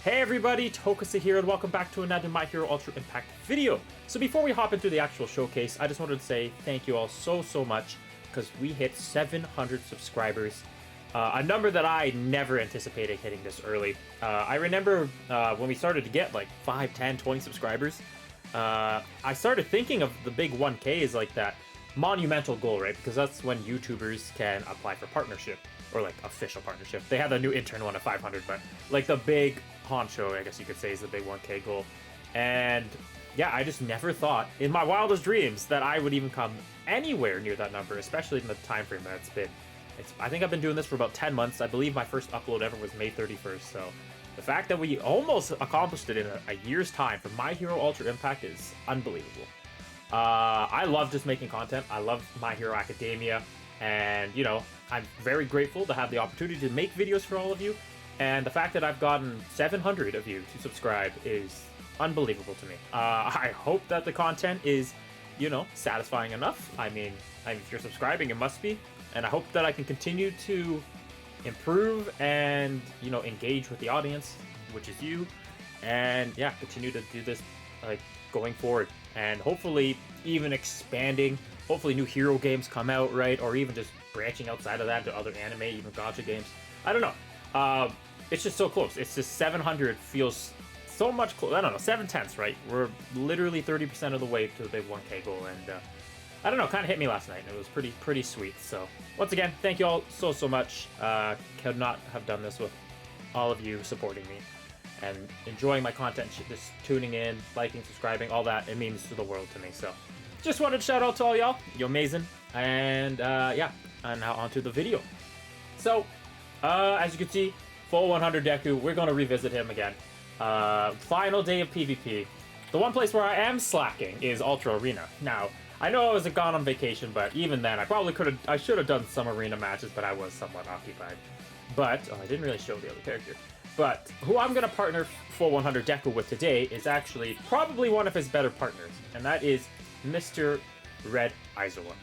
Hey everybody, Tokusa here, and welcome back to another My Hero Ultra Impact video. So before we hop into the actual showcase, I just wanted to say thank you all so much, because we hit 700 subscribers. A number that I never anticipated hitting this early. I remember when we started to get like 5, 10, 20 subscribers, I started thinking of the big 1K as like that monumental goal, right? Because that's when YouTubers can apply for partnership, or like official partnership. They have the new intern one at 500, but like the big honcho, I guess you could say, is the big 1K goal. And yeah, I just never thought in my wildest dreams that I would even come anywhere near that number, especially in the time frame that it's been. I think I've been doing this for about 10 months. I believe my first upload ever was May 31st, so the fact that we almost accomplished it in a year's time for My Hero Ultra Impact is unbelievable. I love just making content. I love My Hero Academia, and you know, I'm very grateful to have the opportunity to make videos for all of you, and the fact that I've gotten 700 of you to subscribe is unbelievable to me. I hope that the content is, you know, satisfying enough. I mean, if you're subscribing, it must be, and I hope that I can continue to improve and, you know, engage with the audience, which is you, and yeah, continue to do this like going forward, and hopefully even expanding. Hopefully new hero games come out, right? Or even just branching outside of that to other anime, even gacha games. I don't know. It's just so close. It's just 700 feels so much close. I don't know, 7/10, right? We're literally 30% of the way to the big 1K goal, and I don't know, kind of hit me last night, and it was pretty sweet. So once again, thank you all so much. Could not have done this with all of you supporting me and enjoying my content, just tuning in, liking, subscribing, all that. It means the world to me. So just wanted to shout out to all y'all. You're amazing. And yeah, and now onto the video. So as you can see, full 100 Deku. We're going to revisit him again. Final day of PvP. The one place where I am slacking is Ultra Arena. Now, I know I was gone on vacation, but even then, I should have done some arena matches, but I was somewhat occupied. But, oh, I didn't really show the other character. But who I'm going to partner full 100 Deku with today is actually probably one of his better partners, and that is Mr. Red Aizawa.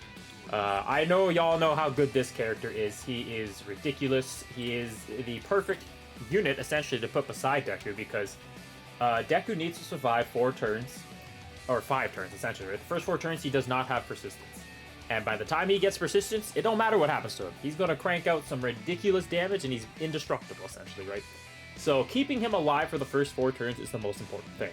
I know y'all know how good this character is. He is ridiculous. He is the perfect unit, essentially, to put beside Deku, because Deku needs to survive 4 turns, or 5 turns, essentially, right? The first 4 turns, he does not have persistence. And by the time he gets persistence, it don't matter what happens to him. He's going to crank out some ridiculous damage, and he's indestructible, essentially, right? So keeping him alive for the first 4 turns is the most important thing.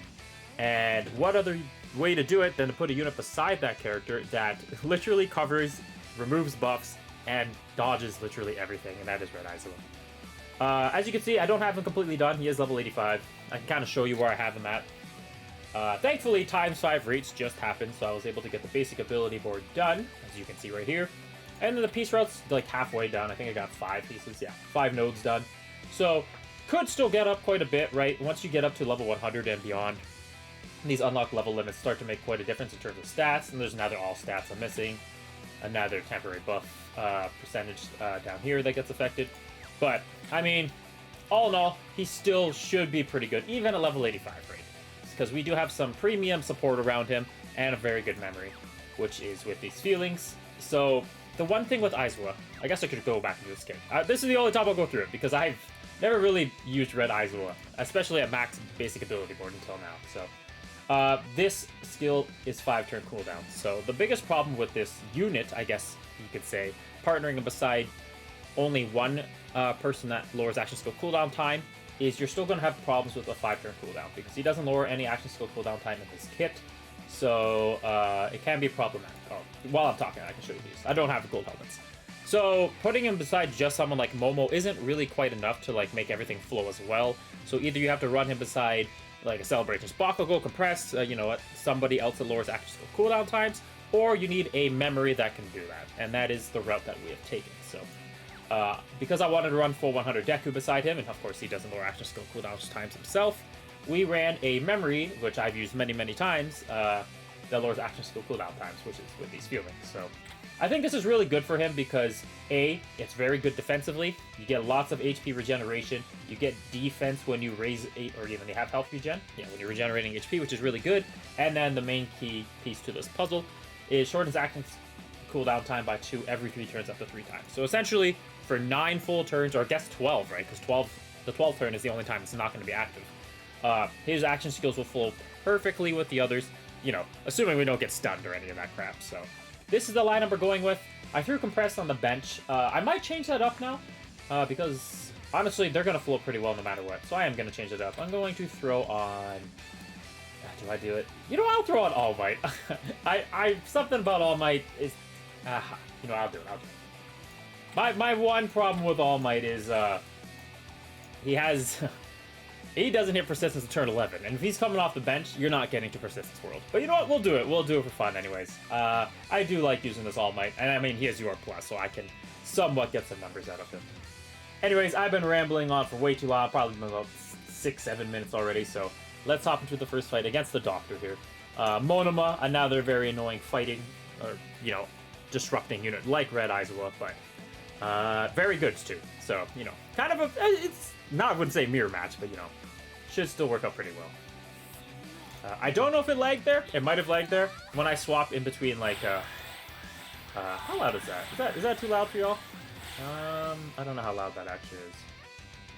And what other way to do it than to put a unit beside that character that literally covers, removes buffs, and dodges literally everything, and that is Red Aizawa. As you can see, I don't have him completely done. He is level 85. I can kind of show you where I have him at. Thankfully, ×5 rates just happened, so I was able to get the basic ability board done, as you can see right here. And then the piece route's like halfway done. I think I got 5 pieces, yeah, 5 nodes done. So, could still get up quite a bit, right? Once you get up to level 100 and beyond, these unlocked level limits start to make quite a difference in terms of stats, and there's another all stats I'm missing, another temporary buff percentage down here that gets affected. But, I mean, all in all, he still should be pretty good, even at level 85 rate, because we do have some premium support around him, and a very good memory, which is with these feelings. So, the one thing with Aizawa, I guess I could go back into this game. This is the only time I'll go through it, because I've never really used Red Aizawa, especially at max basic ability board until now, so. This skill is 5 turn cooldown, so the biggest problem with this unit, I guess you could say, partnering beside only one person that lowers action skill cooldown time, is you're still going to have problems with a 5 turn cooldown, because he doesn't lower any action skill cooldown time in his kit, so it can be problematic. Oh, while I'm talking, I can show you these. I don't have the gold helmets. So putting him beside just someone like Momo isn't really quite enough to like make everything flow as well, so either you have to run him beside like a Celebration's Bakugo compressed, you know, somebody else that lowers action skill cooldown times, or you need a memory that can do that, and that is the route that we have taken. So, because I wanted to run full 100 Deku beside him, and of course he doesn't lower action skill cooldown times himself, we ran a memory, which I've used many times, that lowers action skill cooldown times, which is with these feelings. So, I think this is really good for him because, A, it's very good defensively. You get lots of HP regeneration. You get defense when you raise, or even you have health regen. Yeah, when you're regenerating HP, which is really good. And then the main key piece to this puzzle is shortens action cooldown time by 2 every 3 turns up to 3 times. So essentially, for 9 full turns, or I guess 12, right? Because 12 The 12th turn is the only time it's not going to be active. His action skills will flow perfectly with the others, you know, assuming we don't get stunned or any of that crap. So this is the lineup we're going with. I threw Compress on the bench. I might change that up now, because honestly, they're going to flow pretty well no matter what. So I am going to change it up. I'm going to throw on... do I do it? You know, I'll throw on All Might. Something about All Might is... you know, I'll do it. My one problem with All Might is, he doesn't hit Persistence until turn 11, and if he's coming off the bench, you're not getting to Persistence World. But you know what? We'll do it. We'll do it for fun anyways. I do like using this All Might, and I mean, he has UR+, so I can somewhat get some numbers out of him. Anyways, I've been rambling on for way too long, probably been about 6-7 minutes already, so let's hop into the first fight against the Doctor here. Monoma, another very annoying fighting, or, you know, disrupting unit like Red Aizawa, but very good too. So, you know, kind of it's not, I wouldn't say mirror match, but, you know, should still work out pretty well. I don't know if it lagged there. It might have lagged there when I swap in between, like, how loud is that? Is that too loud for y'all? I don't know how loud that actually is.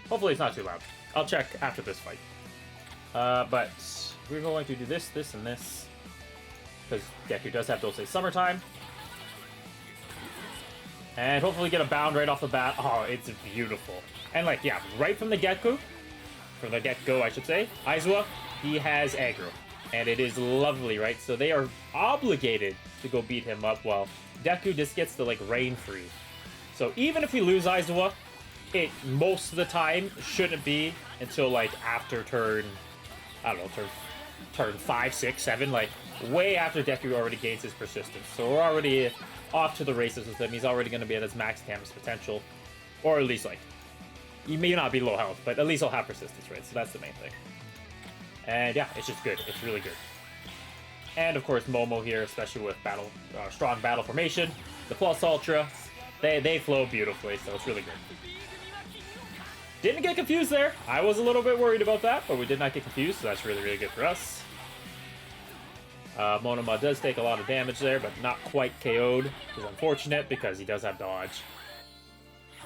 Hopefully it's not too loud. I'll check after this fight. But we're going to do this, this, and this. Because Deku does have Dulce Summertime. And hopefully get a bound right off the bat. Oh, it's beautiful. And like, yeah, right from the get-go, I should say, Aizawa, he has aggro. And it is lovely, right? So they are obligated to go beat him up while Deku just gets the, like, rain free. So even if we lose Aizawa, it most of the time shouldn't be until, like, after turn, I don't know, turn 5, 6, 7, like, way after Deku already gains his persistence. So we're already off to the races with him. He's already going to be at his max damage potential. Or at least, like, he may not be low health, but at least he'll have persistence, right? So that's the main thing. And yeah, it's just good. It's really good. And of course, Momo here, especially with strong battle formation, the Plus Ultra, they flow beautifully, so it's really good. Didn't get confused there. I was a little bit worried about that, but we did not get confused, so that's really, really good for us. Monoma does take a lot of damage there, but not quite KO'd, which is unfortunate because he does have dodge.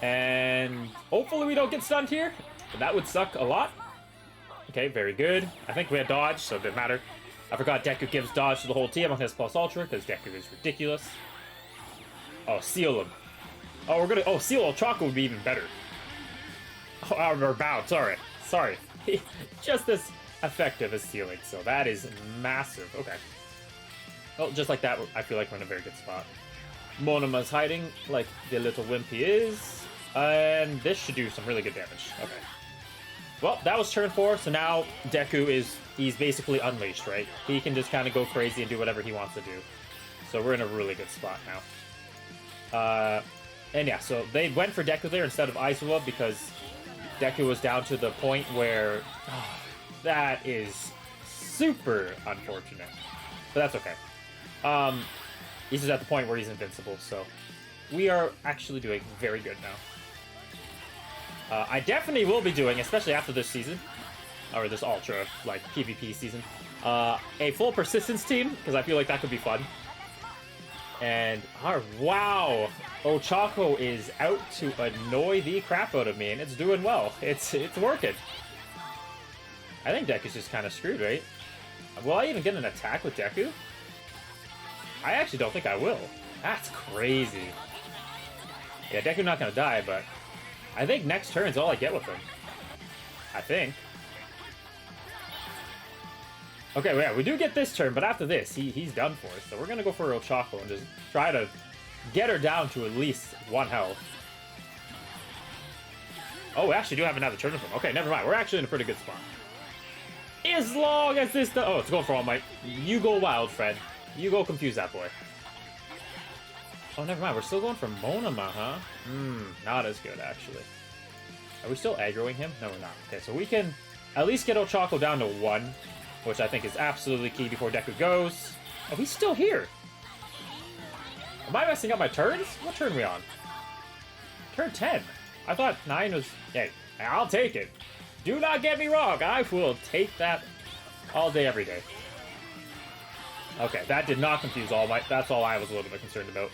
And hopefully we don't get stunned here, but that would suck a lot. Okay, very good. I think we had dodge, so it didn't matter. I forgot Deku gives dodge to the whole team on his Plus Ultra, because Deku is ridiculous. Oh, seal him. Oh, we're gonna... Oh, seal Ochako would be even better. Oh, or bound, sorry. Sorry. Just as effective as sealing, so that is massive. Okay. Oh, just like that, I feel like we're in a very good spot. Monoma's hiding like the little wimp he is. And this should do some really good damage. Okay. Well, that was turn 4, so now Deku he's basically unleashed, right? He can just kind of go crazy and do whatever he wants to do. So we're in a really good spot now. And yeah, so they went for Deku there instead of Aizawa because Deku was down to the point where... Oh, that is super unfortunate. But that's okay. He's just at the point where he's invincible, so we are actually doing very good now. I definitely will be doing, especially after this season, or this Ultra, like, PvP season, a full persistence team, because I feel like that could be fun. And, wow, Ochako is out to annoy the crap out of me, and it's doing well. It's working. I think Deku's just kind of screwed, right? Will I even get an attack with Deku? I actually don't think I will. That's crazy. Yeah, Deku's not going to die, but I think next turn's all I get with him. I think. Okay, well, yeah, we do get this turn, but after this, he's done for us. So we're going to go for Ochako and just try to get her down to at least 1 health. Oh, we actually do have another turn with him. Okay, never mind. We're actually in a pretty good spot. As long as this... Oh, it's going for All Might. You go wild, Fred. You go confuse that boy. Oh, never mind. We're still going for Monoma, huh? Not as good, actually. Are we still aggroing him? No, we're not. Okay, so we can at least get Ochako down to 1, which I think is absolutely key before Deku goes. Oh, he's still here. Am I messing up my turns? What turn are we on? Turn 10. I thought 9 was... Hey, I'll take it. Do not get me wrong. I will take that all day, every day. Okay, that did not confuse All Might. That's all I was a little bit concerned about.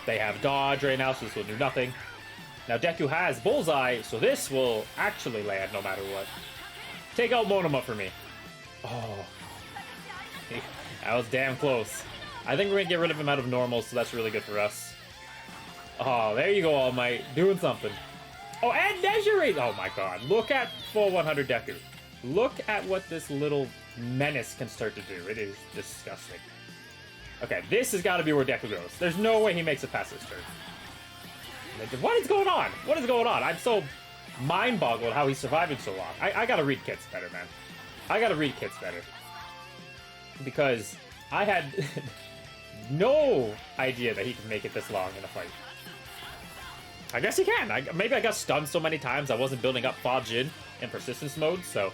They have dodge right now, so this will do nothing. Now Deku has Bullseye, so this will actually land no matter what. Take out Monoma for me. Oh. That was damn close. I think we're going to get rid of him out of normal, so that's really good for us. Oh, there you go, All Might. Doing something. Oh, and Nezure! Oh my god. Look at full 100 Deku. Look at what this little menace can start to do. It is disgusting. Okay, this has got to be where Deku goes. There's no way he makes it past this turn. What is going on? What is going on? I'm so mind-boggled how he's surviving so long. I gotta read kits better, man. I gotta read kits better. Because I had no idea that he could make it this long in a fight. I guess he can. Maybe I got stunned so many times I wasn't building up Fa Jin in persistence mode, so...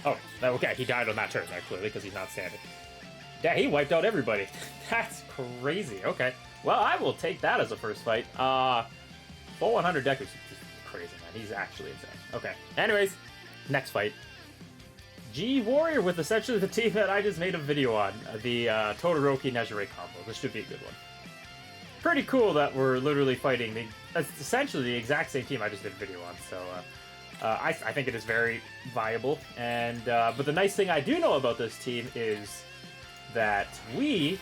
Oh, okay, he died on that turn, clearly, because he's not standing. Yeah, he wiped out everybody. That's crazy. Okay. Well, I will take that as a first fight. Full 100 Deku is just crazy, man. He's actually insane. Okay. Anyways, next fight. G Warrior with essentially the team that I just made a video on. The Todoroki Nezure combo. This should be a good one. Pretty cool that we're literally fighting essentially the exact same team I just did a video on. So, I think it is very viable. And but the nice thing I do know about this team is that we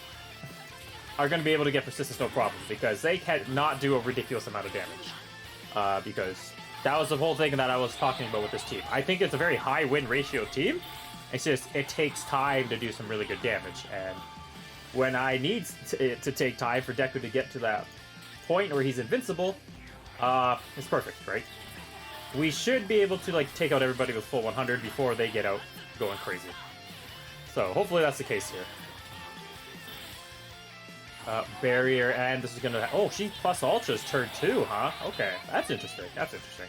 are going to be able to get persistence no problem, because they cannot do a ridiculous amount of damage. Because that was the whole thing that I was talking about with this team. I think it's a very high win ratio team. It's just, it takes time to do some really good damage. And when I need to take time for Deku to get to that point where he's invincible, it's perfect, right? We should be able to like take out everybody with full 100 before they get out going crazy. So hopefully that's the case here. Barrier, and this is gonna... Oh, she plus Ultra's turn 2, huh? Okay, that's interesting. That's interesting.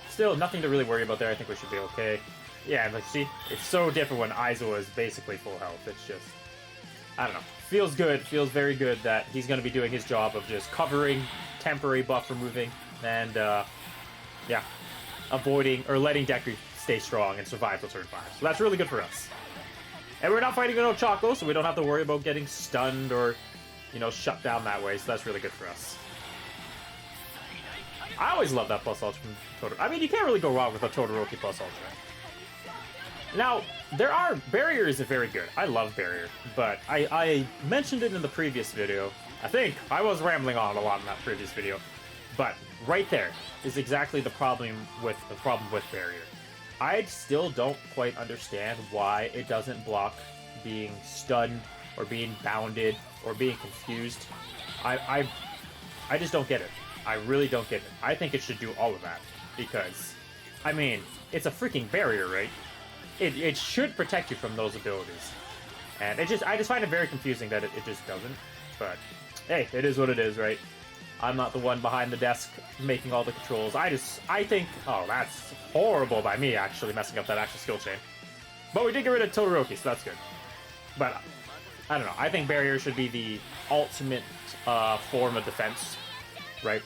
Still, nothing to really worry about there. I think we should be okay. Yeah, like, see? It's so different when Aizawa is basically full health. It's just... I don't know. Feels good. Feels very good that he's gonna be doing his job of just covering, temporary buff removing, and, yeah, avoiding, or letting Deku stay strong and survive till turn 5. So that's really good for us. And we're not fighting an Ochako, so we don't have to worry about getting stunned or, you know, shut down that way, so that's really good for us. I always love that plus ultra from Todoroki. I mean, you can't really go wrong with a Todoroki plus ultra. Now, Barrier is very good. I love Barrier, but I mentioned it in the previous video. I think I was rambling on a lot in that previous video, but right there is exactly the problem with Barrier. I still don't quite understand why it doesn't block being stunned or being bounded or being confused. I just don't get it. I really don't get it. I think it should do all of that because, I mean, it's a freaking barrier, right? It should protect you from those abilities. And I just find it very confusing that it just doesn't. But, hey, it is what it is, right? I'm not the one behind the desk making all the controls. I think, oh, that's horrible by me, actually, messing up that actual skill chain. But we did get rid of Todoroki, so that's good. But, I don't know. I think Barrier should be the ultimate form of defense, right?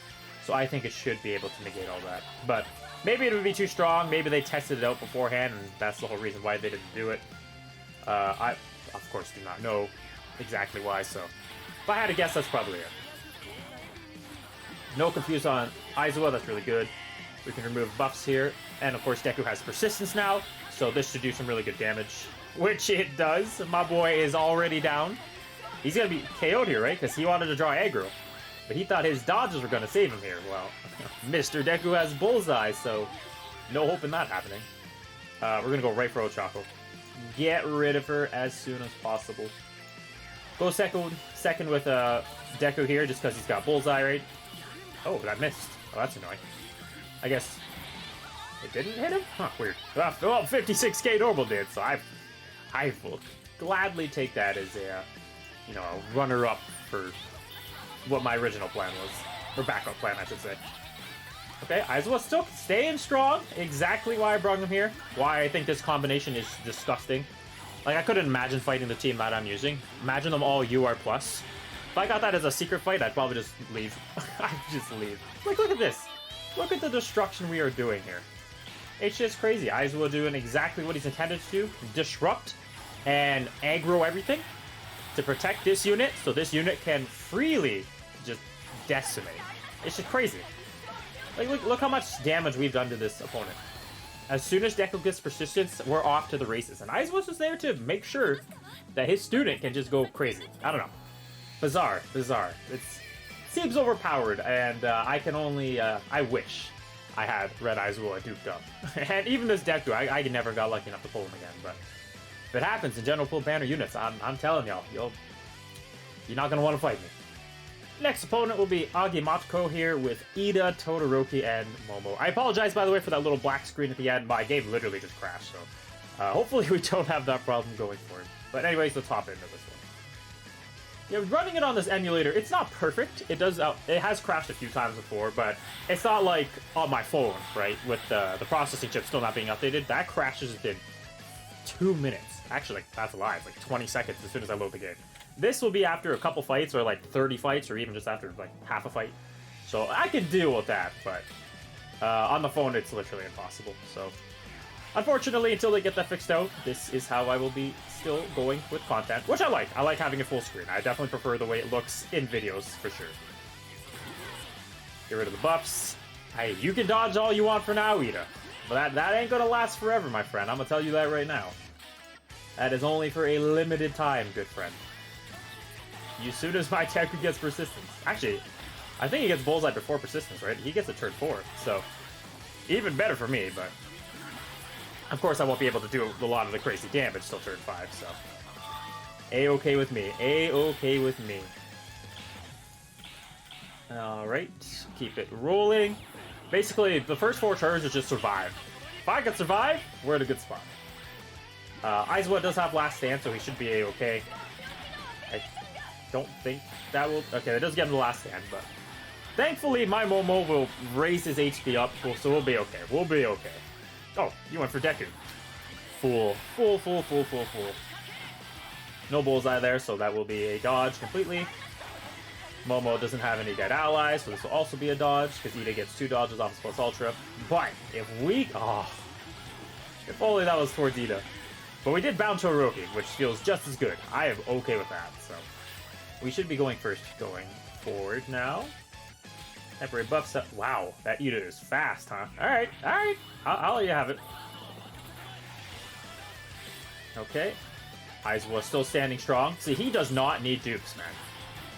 So I think it should be able to negate all that. But maybe it would be too strong. Maybe they tested it out beforehand, and that's the whole reason why they didn't do it. I, of course, do not know exactly why, so if I had to guess, that's probably it. No confuse on Aizawa, that's really good. We can remove buffs here. And of course Deku has persistence now, so this should do some really good damage. Which it does. My boy is already down. He's gonna be KO'd here, right? Because he wanted to draw aggro. But he thought his dodges were gonna save him here. Well, Mr. Deku has Bullseye, so no hope in that happening. We're gonna go right for Ochako. Get rid of her as soon as possible. Go second with Deku here, just because he's got Bullseye, right? Oh, that missed. Oh, that's annoying. I guess it didn't hit him? Huh, weird. Well, 56k normal did, so I will gladly take that as a, you know, a runner-up for what my original plan was. Or backup plan, I should say. Okay, Aizawa still staying strong. Exactly why I brought him here. Why I think this combination is disgusting. Like, I couldn't imagine fighting the team that I'm using. Imagine them all UR+. If I got that as a secret fight, I'd probably just leave. I'd just leave. Like, look at this. Look at the destruction we are doing here. It's just crazy. Aizawa doing exactly what he's intended to do. Disrupt and aggro everything to protect this unit, so this unit can freely just decimate. It's just crazy. Like, look how much damage we've done to this opponent. As soon as Deku gets persistence, we're off to the races. And Aizawa's just there to make sure that his student can just go crazy. I don't know. Bizarre. It seems overpowered, and I can only, I wish I had Red Aizawa duped up. And even this Deku, I never got lucky enough to pull him again, but if it happens in general pull banner units, I'm telling y'all, you're not gonna want to fight me. Next opponent will be Agimatoko here with Ida, Todoroki, and Momo. I apologize, by the way, for that little black screen at the end. My game literally just crashed, so hopefully we don't have that problem going forward. But anyways, let's hop into this one. Yeah, running it on this emulator, it's not perfect. It has crashed a few times before, but it's not like on my phone, right? With the processing chip still not being updated. That crashes within 2 minutes. Actually, like, that's a lie. It's like 20 seconds as soon as I load the game. This will be after a couple fights, or like 30 fights, or even just after like half a fight. So I can deal with that, but on the phone, it's literally impossible. So unfortunately, until they get that fixed out, this is how I will be still going with content, which I like. I like having it full screen. I definitely prefer the way it looks in videos, for sure. Get rid of the buffs. Hey, you can dodge all you want for now, Ida. But that ain't gonna last forever, my friend. I'm gonna tell you that right now. That is only for a limited time, good friend. As soon as my Deku gets persistence. Actually, I think he gets bullseye before persistence, right? He gets a turn 4, so even better for me, but of course I won't be able to do a lot of the crazy damage till turn 5, so A-okay with me. A-okay with me. Alright, keep it rolling. Basically, the first 4 turns is just survive. If I can survive, we're in a good spot. Aizawa does have last stand, so he should be A-okay. I don't think that will... Okay, that does get him the last stand, but thankfully my Momo will raise his HP up, so we'll be okay. We'll be okay. Oh, you went for Deku. Fool. Fool. No bullseye there, so that will be a dodge completely. Momo doesn't have any dead allies, so this will also be a dodge, because Ida gets 2 dodges off his plus ultra. But if we... Oh. If only that was towards Ida. But we did bound Todoroki, which feels just as good. I am okay with that, so we should be going forward now. Temporary buff set. Wow, that Ida is fast, huh? Alright. I'll let you have it. Okay. Aizawa still standing strong. See, he does not need dupes, man.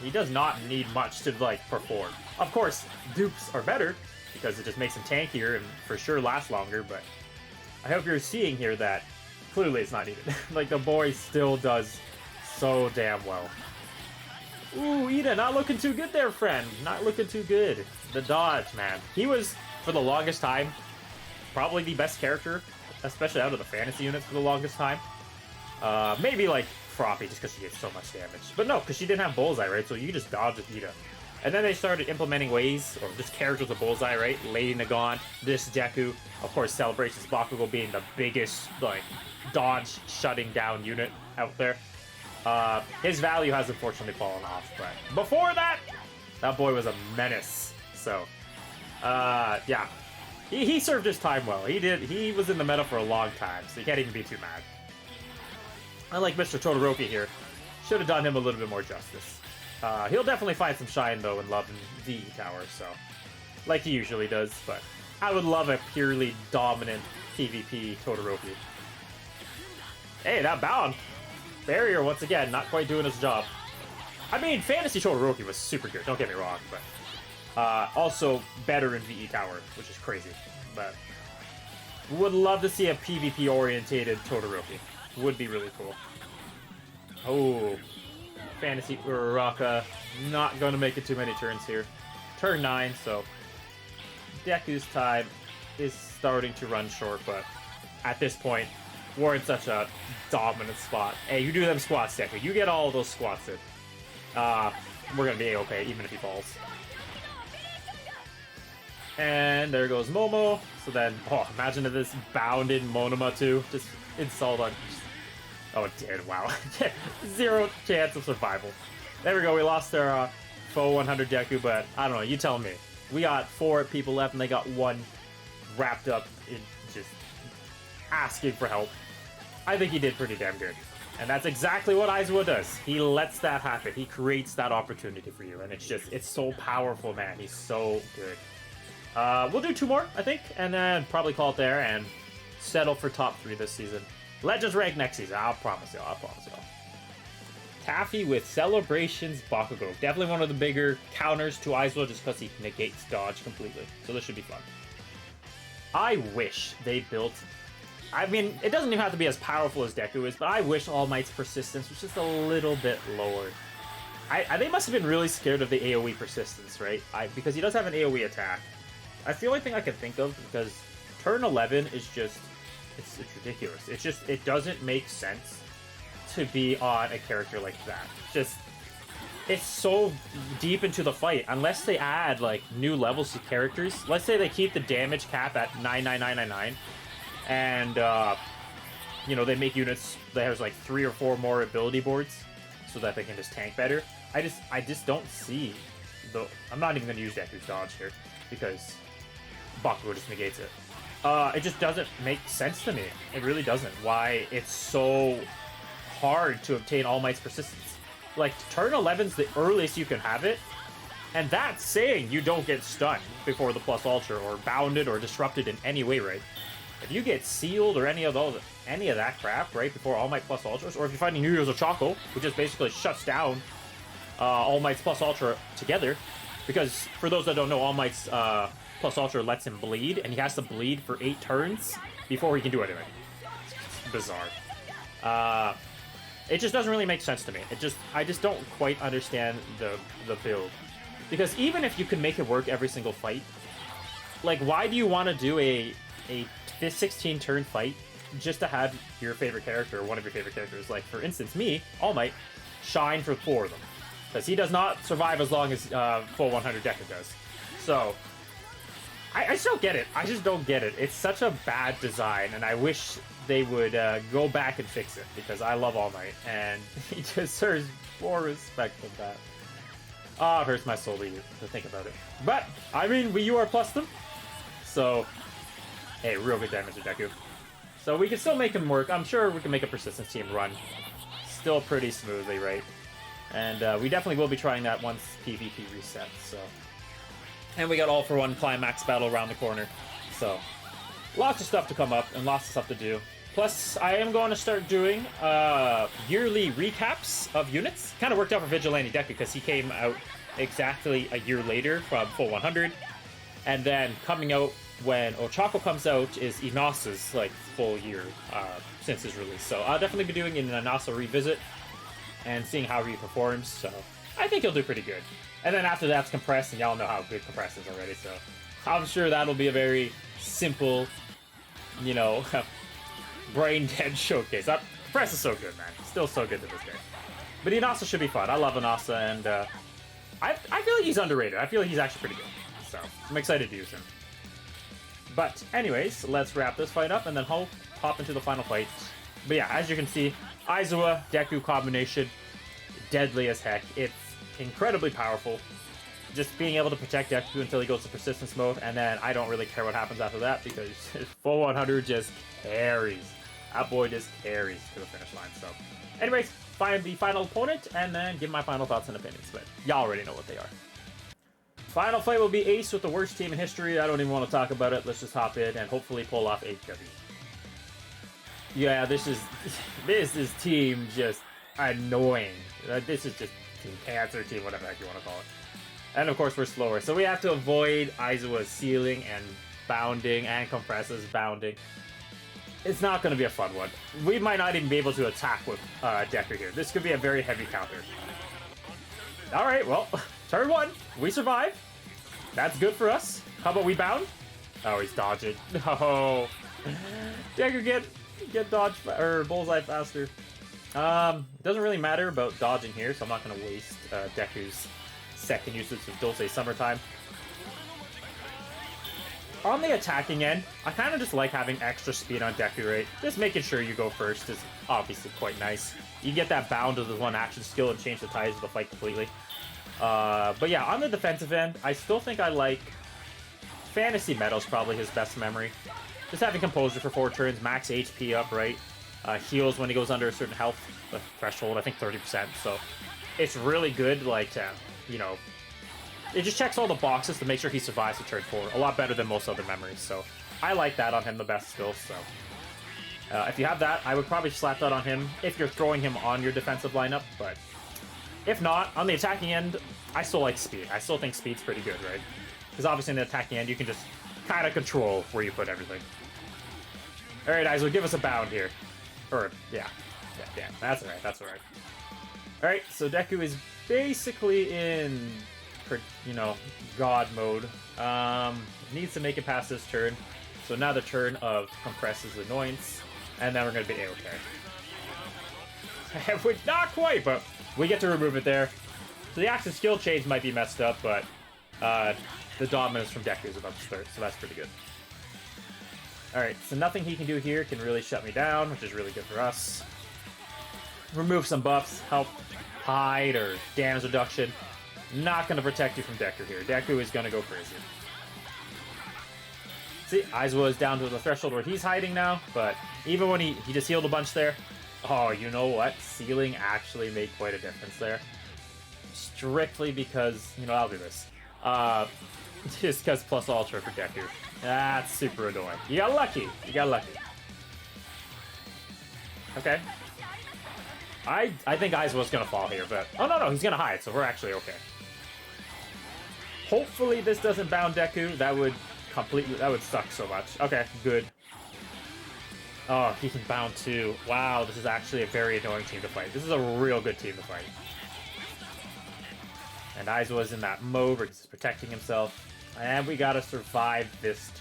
He does not need much to, like, perform. Of course, dupes are better, because it just makes him tankier and for sure last longer, but I hope you're seeing here that clearly it's not needed. Like, the boy still does so damn well. Ooh, Ida, not looking too good there, friend. Not looking too good. The dodge, man. He was, for the longest time, probably the best character, especially out of the fantasy units for the longest time. Maybe, like, Froppy, just because she gets so much damage. But no, because she didn't have bullseye, right? So you can just dodge with Ida. And then they started implementing ways, or just characters with bullseye, right? Lady Nagon, this Deku, of course, Celebrations Bakugo being the biggest, like, dodge shutting down unit out there. His value has unfortunately fallen off, but before that, that boy was a menace. So, yeah, he served his time well. He was in the meta for a long time, so you can't even be too mad. Unlike Mr. Todoroki here, should have done him a little bit more justice. He'll definitely find some shine though in Love and VE Tower, so like he usually does. But I would love a purely dominant PvP Todoroki. Hey, that bound. Barrier, once again, not quite doing his job. I mean, Fantasy Todoroki was super good, don't get me wrong, but also better in VE Tower, which is crazy. But would love to see a PvP-orientated Todoroki. Would be really cool. Oh, Fantasy Uraraka, not going to make it too many turns here. Turn 9, so Deku's time is starting to run short, but at this point, we're in such a dominant spot. Hey, you do them squats, Deku. You get all of those squats in. We're going to be A-okay, even if he falls. And there goes Momo. So then, oh, imagine if this bounded Monoma too. Just insult on... Oh, it did, wow. 0 chance of survival. There we go, we lost our Faux 100 Deku, but I don't know, you tell me. We got 4 people left and they got 1 wrapped up in just asking for help. I think he did pretty damn good. And that's exactly what Aizawa does. He lets that happen. He creates that opportunity for you. And it's just, it's so powerful, man. He's so good. We'll do 2 more, I think, and then probably call it there and settle for top 3 this season. Legends rank next season, I'll promise y'all, I'll promise y'all. Taffy with Celebrations Bakugo. Definitely one of the bigger counters to Aizawa just because he negates dodge completely. So this should be fun. I wish they built... I mean, it doesn't even have to be as powerful as Deku is, but I wish All Might's persistence was just a little bit lower. They must have been really scared of the AoE persistence, right? Because he does have an AoE attack. That's the only thing I can think of, because turn 11 is just... It's ridiculous. It's just... It doesn't make sense to be on a character like that. Just... It's so deep into the fight. Unless they add, like, new levels to characters. Let's say they keep the damage cap at 99999. And, you know, they make units that has, like, 3 or 4 more ability boards. So that they can just tank better. I just don't see the... I'm not even going to use Deku's dodge here. Because Bakugo just negates it. It just doesn't make sense to me. It really doesn't. Why it's so hard to obtain All Might's persistence. Like, turn 11's the earliest you can have it. And that's saying you don't get stunned before the plus ultra or bounded or disrupted in any way, right? If you get sealed or any of that crap right before All Might plus ultras, or if you're fighting Yu-Gi-Oh! Ochako, which just basically shuts down All Might's plus ultra together, because for those that don't know, All Might's plus ultra lets him bleed, and he has to bleed for 8 turns before he can do anything. It's bizarre. It just doesn't really make sense to me. I just don't quite understand the build. Because even if you can make it work every single fight, like, why do you want to do a 16 turn fight just to have your favorite character or one of your favorite characters? Like, for instance, me, All Might, shine for 4 of them. Because he does not survive as long as full 100 Deku does. So, I just don't get it. I just don't get it. It's such a bad design, and I wish they would go back and fix it, because I love All Might, and he deserves more respect than that. Ah, it hurts my soul to think about it. But, I mean, we UR plus them, so, hey, real good damage to Deku. So we can still make him work. I'm sure we can make a persistence team run still pretty smoothly, right? And we definitely will be trying that once PvP resets, so. And we got All For One Climax Battle around the corner, so. Lots of stuff to come up and lots of stuff to do. Plus, I am going to start doing yearly recaps of units. Kind of worked out for Vigilante Deku because he came out exactly a year later from full 100. And then coming out when Ochako comes out is Inasa's like full year since his release. So I'll definitely be doing an Inasa revisit and seeing how he performs. So I think he'll do pretty good. And then after that's compressed, and y'all know how good compressed is already. So I'm sure that'll be a very simple, you know, brain dead showcase. Compressed is so good, man. Still so good to this day. But Inasa should be fun. I love Inasa, and I feel like he's underrated. I feel like he's actually pretty good. So I'm excited to use him. But anyways, let's wrap this fight up and then hop into the final fight. But yeah, as you can see, Aizawa Deku combination, deadly as heck. It's incredibly powerful. Just being able to protect Deku until he goes to persistence mode, and then I don't really care what happens after that because full 100 just carries. That boy just carries to the finish line. So anyways, find the final opponent and then give my final thoughts and opinions, but y'all already know what they are. Final fight will be Ace with the worst team in history. I don't even want to talk about it. Let's just hop in and hopefully pull off HW. Yeah, this is team just annoying. This is just team cancer, team whatever the heck you want to call it. And of course we're slower, so we have to avoid Aizawa's sealing and bounding and compresses bounding. It's not going to be a fun one. We might not even be able to attack with Deku here. This could be a very heavy counter. Alright, well, turn 1. We survive. That's good for us. How about we bound? Oh, he's dodging. No. Deku, get dodge or bullseye faster. Doesn't really matter about dodging here, so I'm not going to waste Deku's second usage of Dulce Summertime. On the attacking end, I kind of just like having extra speed on Deku, right? Just making sure you go first is obviously quite nice. You get that bound with the one action skill and change the tides of the fight completely. But yeah, on the defensive end, I still think I like Fantasy Metal's probably his best memory. Just having Composure for 4 turns, max HP up, right? Heals when he goes under a certain health threshold, I think 30%. So it's really good, like, to, you know, it just checks all the boxes to make sure he survives to turn 4. A lot better than most other memories, so I like that on him the best still, so. If you have that, I would probably slap that on him if you're throwing him on your defensive lineup, but if not, on the attacking end, I still like speed. I still think speed's pretty good, right? Because obviously in the attacking end, you can just kind of control where you put everything. All right, Aizawa, give us a bound here. Or, yeah, that's all right, that's all right. All right, so Deku is basically in, you know, God mode. Needs to make it past this turn. So now the turn of Compress's Annoyance, and then we're going to be A-okay. Not quite, but we get to remove it there. So the action skill change might be messed up, but the dominance from Deku is about to start, so that's pretty good. Alright, so nothing he can do here can really shut me down, which is really good for us. Remove some buffs, help hide or damage reduction. Not going to protect you from Deku here. Deku is going to go crazy. See, Aizawa is down to the threshold where he's hiding now, but even when he just healed a bunch there. Oh, you know what? Sealing actually made quite a difference there. Strictly because, you know, I'll do this. Just because plus ultra for Deku. That's super annoying. You got lucky. You got lucky. Okay. I think Aizawa's gonna fall here, but... Oh, no, he's gonna hide, so we're actually okay. Hopefully this doesn't bound Deku. That would suck so much. Okay, good. Oh, he can bound too. Wow, this is actually a very annoying team to fight. This is a real good team to fight. And Aizawa's in that mode where he's protecting himself. And we gotta survive this.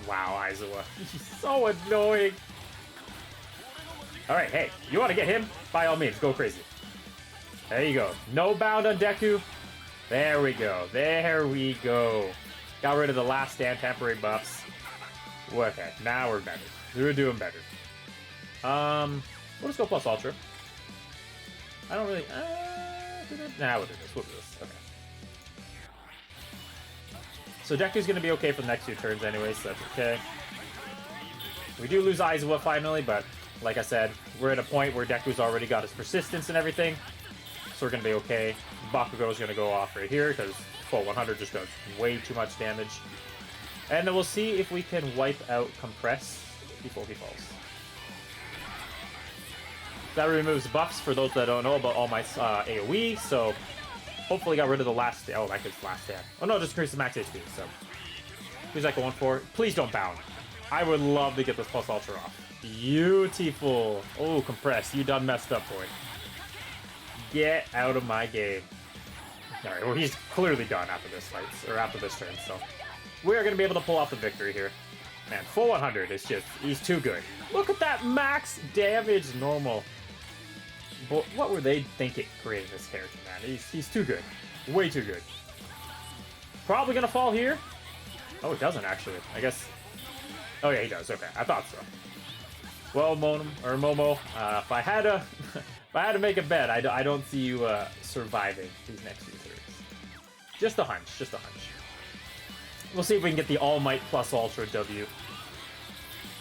Wow, Aizawa. He's so annoying. Alright, hey, you want to get him? By all means, go crazy. There you go. No bound on Deku. There we go. There we go. Got rid of the last stand temporary buffs. Okay, now we're better. We're doing better. We'll just go plus ultra. I don't really... Nah, we'll do this. We'll do this. Okay. So Deku's going to be okay for the next 2 turns anyway, so that's okay. We do lose Aizawa finally, but like I said, we're at a point where Deku's already got his persistence and everything. So we're going to be okay. Bakugo's going to go off right here because full 100 just does way too much damage. And then we'll see if we can wipe out Compress before he falls. That removes buffs for those that don't know about all my AoE, so hopefully got rid of the last... Oh, that gets last stand. Oh no, just increases max HP, so... Who's that going for? Please don't bound. I would love to get this plus ultra off. Beautiful. Oh, Compress, you done messed up, boy. Get out of my game. Alright, well, he's clearly done after this fight, or after this turn, so... We are going to be able to pull off the victory here. Man, full 100 is just... He's too good. Look at that max damage normal. But what were they thinking creating this character, man? He's too good. Way too good. Probably going to fall here. Oh, it doesn't, actually. I guess... Oh, yeah, he does. Okay, I thought so. Well, Momo, if I had to make a bet, I don't see you surviving these next few turns. Just a hunch, just a hunch. We'll see if we can get the All Might plus Ultra W.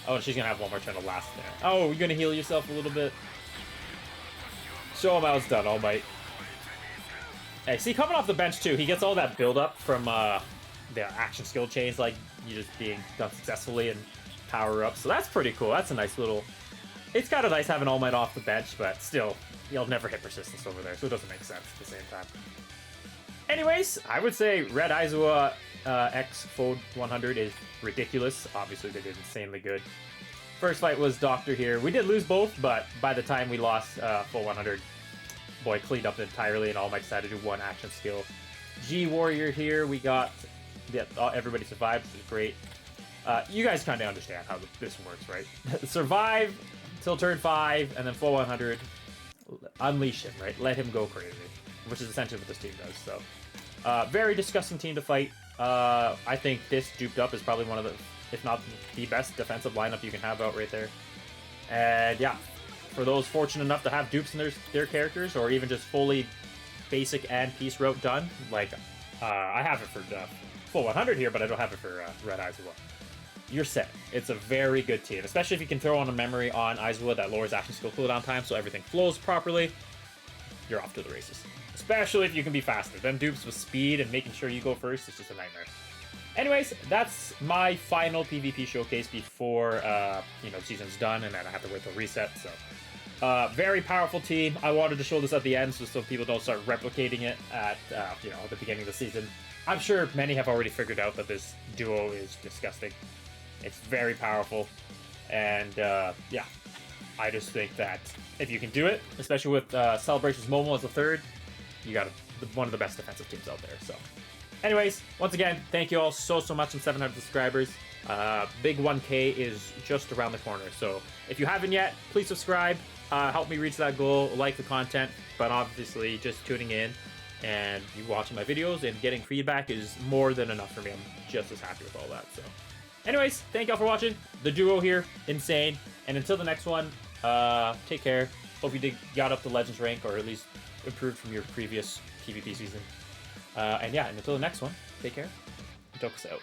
Oh, and she's gonna have one more turn to last there. Oh, you're gonna heal yourself a little bit. Show him how it's done, All Might. Hey, see, coming off the bench too, he gets all that build-up from the action skill chains, like you just being done successfully and power up. So that's pretty cool. That's a nice little... It's kind of nice having All Might off the bench, but still, you'll never hit persistence over there, so it doesn't make sense at the same time. Anyways, I would say Red Aizawa X Faux 100 is ridiculous. Obviously, they did insanely good. First fight was Doctor here. We did lose both, but by the time we lost full 100, boy cleaned up entirely, and All Might decided to do one action skill. G Warrior here, we got... Yeah, everybody survived, which is great. You guys kind of understand how this works, right? Survive till turn 5, and then full 100. Unleash him, right? Let him go crazy, which is essentially what this team does. So, very disgusting team to fight. I think this duped up is probably one of the, if not the best defensive lineup you can have out right there. And yeah, for those fortunate enough to have dupes in their characters, or even just fully basic and piece route done, like I have it for full 100 here, but I don't have it for Red Aizawa. You're set. It's a very good team, especially if you can throw on a memory on Aizawa that lowers action skill cooldown time so everything flows properly. you're off to the races. Especially if you can be faster. Them dupes with speed and making sure you go first is just a nightmare. Anyways, that's my final PvP showcase before, you know, season's done, and then I have to wait till reset, so... very powerful team. I wanted to show this at the end so people don't start replicating it at, you know, the beginning of the season. I'm sure many have already figured out that this duo is disgusting. It's very powerful, and, yeah. I just think that if you can do it, especially with Celebration's Momo as a third, you got one of the best defensive teams out there, so... Anyways, once again, thank you all so much on 700 subscribers. Big 1K is just around the corner, so if you haven't yet, please subscribe. Help me reach that goal, like the content, but obviously just tuning in and you watching my videos and getting feedback is more than enough for me. I'm just as happy with all that, so... Anyways, thank y'all for watching. The duo here, insane. And until the next one, take care. Hope you got up to Legends rank, or at least improved from your previous PvP season. And yeah, and until the next one, take care. Tokus out.